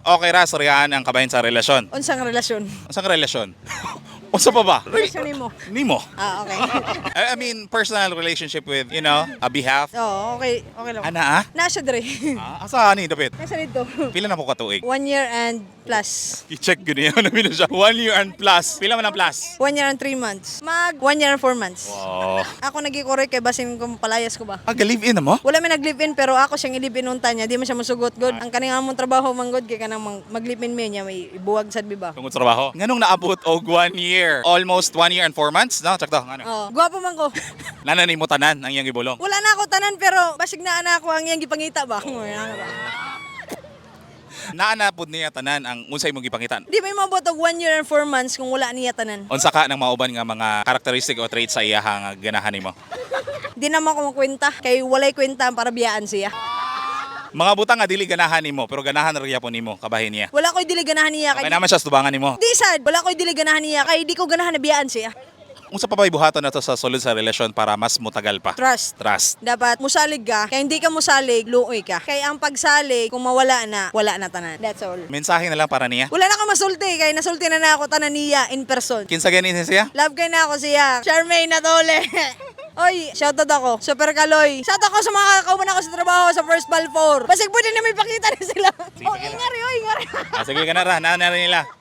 Okay ra soryan ang kabahin sa relasyon. Unsang relasyon? Unsang relasyon? Unsa pa ba? Relasyon nimo. Nimo. Ah, okay. I mean personal relationship with, a behalf. Oo, okay lang. Ana Nasa dre. Asa ni dapit? Nasa dito. Pila na po katuig? 1 year and plus. I-check gud niya namin siya. 1 year and plus. Pila man ang plus? 1 year and 3 months. Mag 1 year and 4 months. Oh. Ako nag-correct kay basin kung palayas ko ba. Live-in na mo? Wala may nag-live-in pero ako siyang i-live-in unta niya. Di man siya masugot good. Ang kaninga mong trabaho manggod kay kanang mag-live-in me niya may ibuwag sad biba. Tungod sa trabaho. Nganong naabot og 1 year? Almost 1 year and 4 months? No, check to. Ngano? Oh, gwapo man ko. Nana ni mo tanan ang iyang gibulong. Wala na ako tanan pero basig na ana ako ang iyang gipangita ba. Naana pud niya tanan ang unsay imong gipangitan. Di may mabot og 1 year and 4 months kung wala niya tanan. Unsa ka nang mauban nga mga characteristic o traits sa iya nga ganahan nimo? Di naman ko makwenta kay walay kwenta para biyaan siya. Mga butang nga dili ganahan nimo pero ganahan ra gyapon nimo kabahin niya. Wala ko'y dili ganahan niya Okay kay naman siya sa tubangan nimo. di sad, wala ko'y dili ganahan niya kay di ko ganahan na biyaan siya. Unsa pa ba ibuhaton nato sa sulod sa relasyon para mas mutagal pa? Trust. Trust. Dapat musalig ka, kaya hindi ka musalig, luoy ka. Kaya ang pagsalig, kung mawala na, wala na tanan. That's all. Mensahe na lang para niya. Wala na ka masulti, kaya nasulti na ako tanan niya in person. Kinsa ganin siya? Love kay na ako siya. Charmaine Natole. Oy, shoutout ako. Super Kaloy. Shoutout ako sa mga kakauman ako sa trabaho sa First Ball 4. Basig pwede na may pakita na sila. Oh, ingari, oh, ingari. Sige ka na ra, nana nila.